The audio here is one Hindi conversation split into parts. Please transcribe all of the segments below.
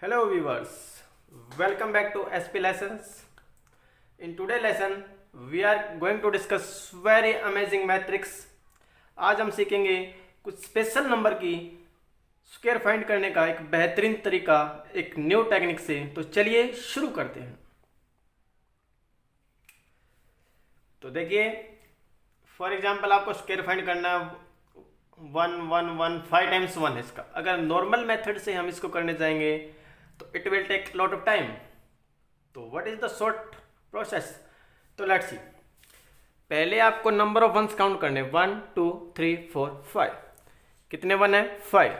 Hello viewers, welcome back to SP Lessons. In today's lesson, we are going to discuss very amazing matrix. आज हम सीखेंगे कुछ स्पेशल नंबर की स्क्वायर फाइंड करने का एक बेहतरीन तरीका एक न्यू टेक्निक से। तो चलिए शुरू करते हैं। तो देखिए, फॉर एग्जांपल आपको स्क्वायर फाइंड करना 1 टाइम्स 1 है इसका। अगर नॉर्मल मेथड से हम इसको करने जाएंगे तो it will take lot of time. तो what is the short process? तो लेट्स सी। पहले आपको नंबर ऑफ वंस काउंट करने 1 2 3 4 5। कितने वन है? 5।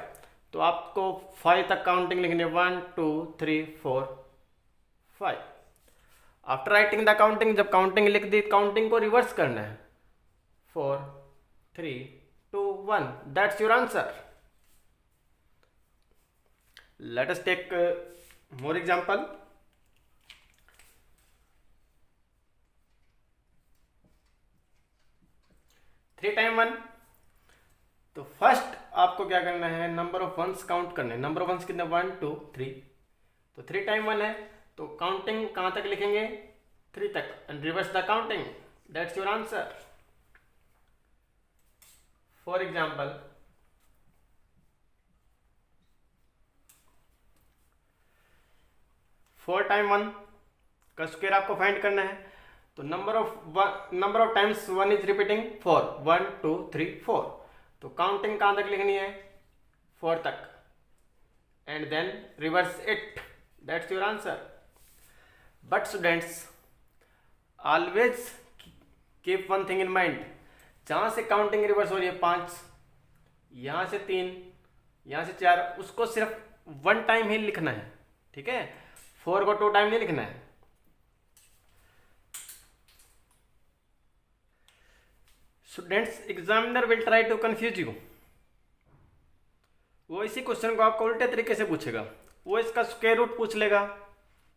तो आपको 5 तक काउंटिंग लिखनी है 1 2 3 4 5। आफ्टर राइटिंग द काउंटिंग, जब काउंटिंग लिख दी, काउंटिंग को रिवर्स करना है 4 3 2 1। That's your answer. Let us take more example. 3 time 1। तो फर्स्ट आपको क्या करना है? नंबर ऑफ वंस काउंट करने। नंबर ऑफ वंस कितने? 1 2 3। तो 3 टाइम 1 है, तो काउंटिंग कहां तक लिखेंगे? 3 तक, and reverse the counting. That's your answer. For example, 4 time 1 का स्क्वायर आपको फाइंड करना है। तो number of times 1 is repeating 4। 1 2 3 4। तो काउंटिंग कहां तक लिखनी है? 4 तक, and then reverse it. That's your answer. But students, always keep one thing in mind. जहां से काउंटिंग रिवर्स हो रही है 5, यहां से 3, यहां से 4, उसको सिर्फ 1 टाइम ही लिखना है, ठीक है? 4 को 2 टाइम नहीं लिखना है। Students, examiner will try to confuse you. वो इसी क्वेश्चन को आपको उल्टे तरीके से पूछेगा। वो इसका स्क्वायर रूट पूछ लेगा।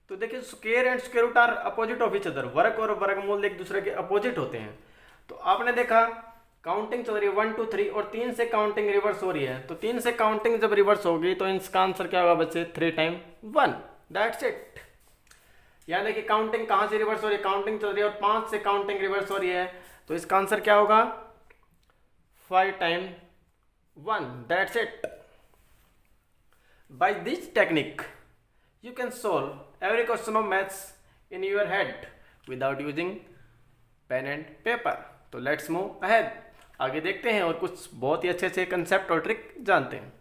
तो देखिए, square and square root are opposite of each other. वर्ग और वर्गमूल एक दूसरे के अपोजिट होते हैं। तो आपने देखा, काउंटिंग चल रही है 1 2 3, और 3 से काउंटिंग रिवर्स हो रही है। तो 3 से काउंटिंग जब रिवर्स होगी तो इसका आंसर क्या होगा बच्चे? 3 टाइम 1। That's it. यानी कि काउंटिंग कहां से रिवर्स हो रही है? काउंटिंग चल रही है और 5 से काउंटिंग रिवर्स हो रही है। तो इसका आंसर क्या होगा? 5 time 1। That's it. By this technique you can solve every question of maths in your head without using pen and paper. तो लेट्स मूव अहेड। आगे देखते हैं और कुछ बहुत ही अच्छे अच्छे कंसेप्ट और ट्रिक जानते हैं।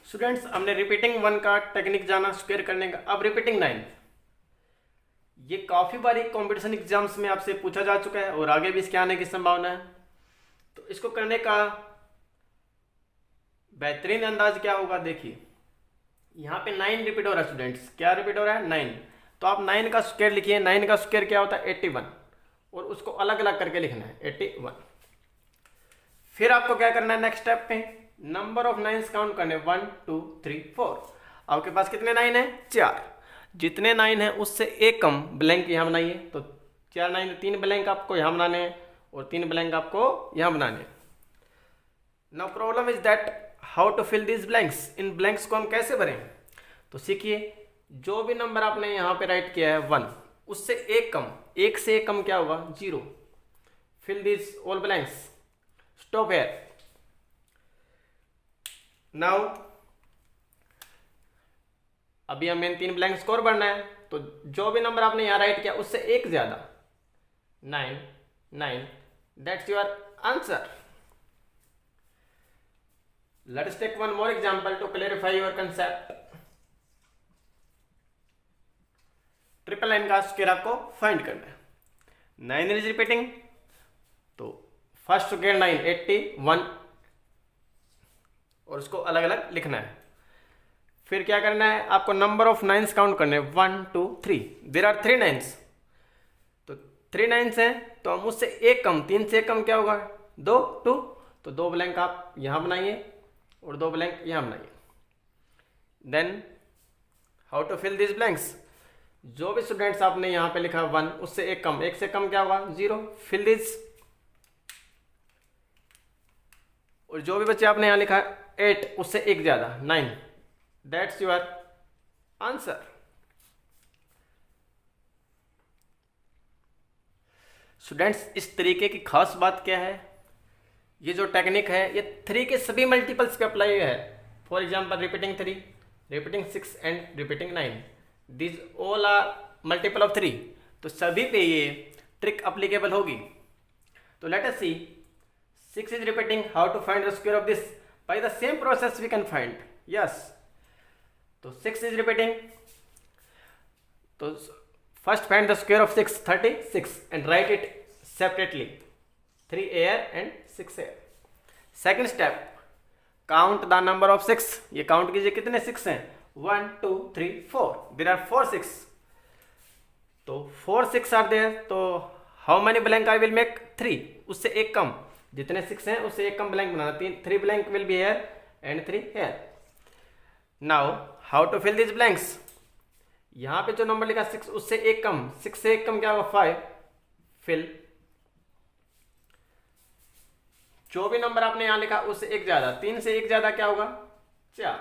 स्टूडेंट्स, हमने रिपीटिंग 1 का टेक्निक जाना स्क्वायर करने का। अब रिपीटिंग 9। ये काफी बार एक कॉम्पिटिशन एग्जाम्स में आपसे पूछा जा चुका है और आगे भी इसके आने की संभावना है। तो इसको करने का बेहतरीन अंदाज क्या होगा? देखिए, यहाँ पे 9 रिपीट हो रहा है। स्टूडेंट्स, क्या रिपीट हो रहा है? 9। तो आप 9 का स्क्वायर लिखिए। 9 का स्क्वायर क्या होता है? 81। और उसको अलग अलग करके लिखना है 81। फिर आपको क्या करना है? नेक्स्ट स्टेप पे नंबर ऑफ 9 काउंट करने 1 2 3 4। आपके पास कितने 9 है? 4। जितने 9 है उससे एक कम ब्लैंक यहाँ बनाइए। तो 4 9 3 ब्लैंक आपको यहाँ बनाने हैं और 3 ब्लैंक आपको यहाँ बनाने हैं। Now problem is that how to fill this blanks. इन ब्लैंक्स को हम कैसे भरें? तो सीखिए, जो भी नंबर आपने यहाँ पे राइट किया है 1, उससे एक कम, 1 से एक कम क्या होगा? 0। Fill this all blanks. Stop here. Now अभी हमें 3 ब्लैंक्स को और भरना है। तो जो भी नंबर आपने यहां राइट किया उससे एक ज्यादा 9 9। That's your answer. Let us take one more example to clarify your concept. 999 का स्क्वायर आपको फाइंड करना है। 9 इज रिपीटिंग, तो फर्स्ट स्क्वायर 9 81 और उसको अलग अलग लिखना है। फिर क्या करना है? आपको नंबर ऑफ 9 काउंट करने 1 2 3। There are 3 9। तो 3 9 है, तो हम उससे एक कम, 3 से एक कम क्या होगा? 2 2। तो 2 ब्लैंक आप यहां बनाइए और 2 ब्लैंक यहां बनाइए। Then how to fill this blanks. जो भी स्टूडेंट्स आपने यहां पे लिखा 1, उससे एक कम, 1 से कम क्या होगा? 0। Fill this. और जो भी बच्चे आपने यहां लिखा 8, उससे एक ज्यादा 9। That's your answer. स्टूडेंट्स, इस तरीके की खास बात क्या है, ये जो टेक्निक है ये 3 के सभी मल्टीपल्स पे अप्लाई है। For example repeating 3, repeating 6 and repeating 9, this all are multiple of 3। तो सभी पे ये ट्रिक अप्लीकेबल होगी। तो let us see 6 is repeating, how to find the square of this? By the same process we can find, yes। तो 6 is repeating, तो first find the square of 6, 36, and write it separately, 3 here and 6 here। Second step, count the number of 6, ये count कीजिए कितने 6 हैं, 1 2 3 4, there are 4 6, तो 4 6 are there, तो how many blank I will make, 3, उससे एक कम, जितने 6 हैं उससे एक कम blank banana, 3 blank will be here and 3 here। now how to fill these blanks, यहाँ पे जो नंबर लिखा 6 उससे एक कम, 6 से एक कम क्या होगा 5, फिल। जो भी नंबर आपने यहाँ लिखा उससे एक ज्यादा, 3 से एक ज्यादा क्या होगा 4,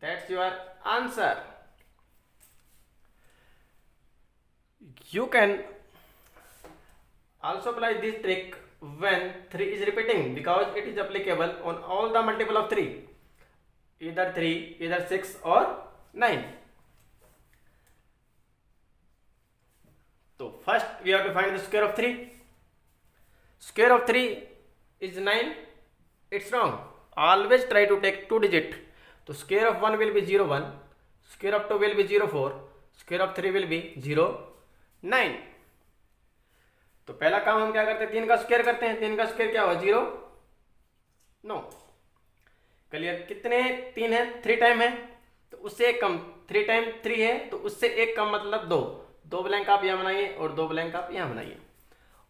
that's your answer. You can also apply this trick when 3 is repeating because it is applicable on all the multiple of 3, either 3, either 6 or 9। तो first we have to find the square of 3। square of 3 is 9, it's wrong, always try to take 2 digit। तो square of 1 will be 0 1, square of 2 will be 0 4, square of 3 will be 0 9। तो पहला काम हम क्या करते हैं, 3 का स्क्वायर करते हैं, 3 का स्क्वायर क्या हुआ 0 9। क्लियर, कितने 3 है 3 टाइम है, तो उससे एक कम, 3 टाइम 3 है तो उससे एक कम मतलब 2 ब्लैंक आप यहाँ बनाइए और 2 ब्लैंक आप यहाँ बनाइए,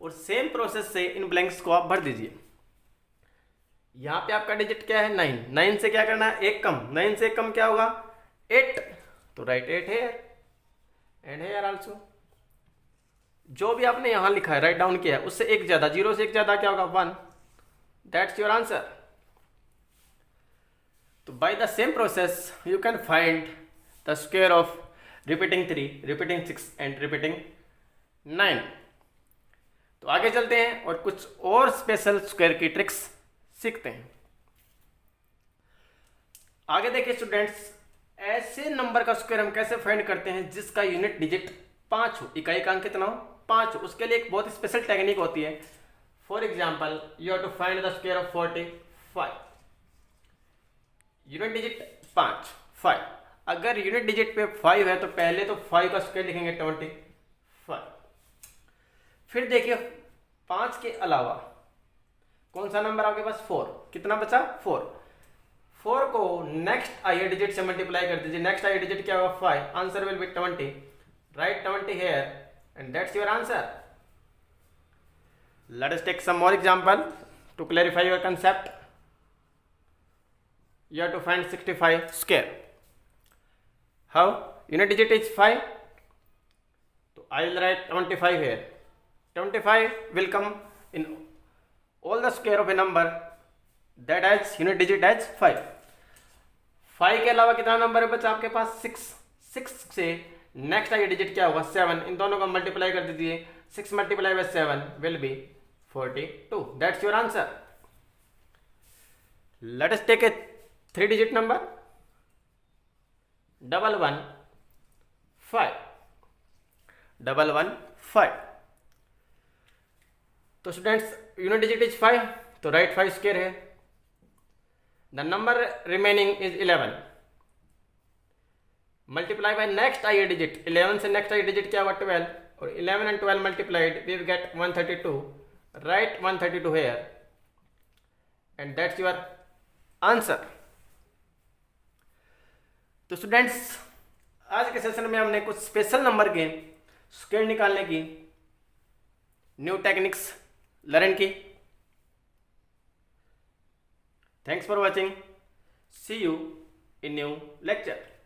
और सेम प्रोसेस से इन ब्लैंक्स को आप भर दीजिए। यहाँ पे आपका डिजिट क्या है 9, 9 से क्या करना है एक कम, 9 से एक कम क्या होगा 8, तो right 8 here and here also. जो भी आपने यहां लिखा है राइट डाउन किया है उससे एक ज्यादा, 0 से एक ज्यादा क्या होगा 1, दैट्स योर आंसर। तो by the same process you can find the square of repeating 3, repeating 6 and repeating 9। तो आगे चलते हैं और कुछ और स्पेशल स्क्वायर की ट्रिक्स सीखते हैं। आगे देखिए स्टूडेंट्स, ऐसे नंबर का स्क्वायर हम कैसे फाइंड करते हैं जिसका यूनिट डिजिट 5 हो, इकाई का अंक कितना हो 5 हो। उसके लिए एक बहुत स्पेशल टेक्निक होती है। For example you have to find the square of 45, unit digit 5। अगर यूनिट डिजिट पे 5 है तो पहले तो 5 का स्क्वायर लिखेंगे 25। फिर देखिए 5 के अलावा कौन सा नंबर आपके पास 4, कितना बचा 4 को नेक्स्ट आइए डिजिट से मल्टीप्लाई कर दीजिए, नेक्स्ट आइए डिजिट क्या होगा 5, answer will be 20, write 20 here and that's your answer। let us take some more example to clarify your concept। you have to find 65 square, how, unit digit is 5, so I will write 25 here, 25 will come in all the square of a number that has unit digit as 5। 5 के अलावा कितना नंबर है बचा आपके पास 6 से नेक्स्ट आइए डिजिट क्या होगा 7, इन दोनों को मल्टीप्लाई कर दीजिए, 6 multiply by 7 will be 42, that's your answer. Let us take a 3 digit number 115। तो स्टूडेंट्स यूनिट डिजिट इज 5, तो राइट 5 स्क्वायर है, the number remaining is 11, multiply by next आइए डिजिट, 11 से नेक्स्ट आइए डिजिट क्या हुआ 12, और 11 and 12 multiplied we get 132, right 132 here and that's your answer. तो स्टूडेंट्स आज के सेशन में हमने कुछ स्पेशल नंबर के स्क्वायर निकालने की न्यू टेक्निक्स लर्न की। Thanks for watching, see you in new lecture.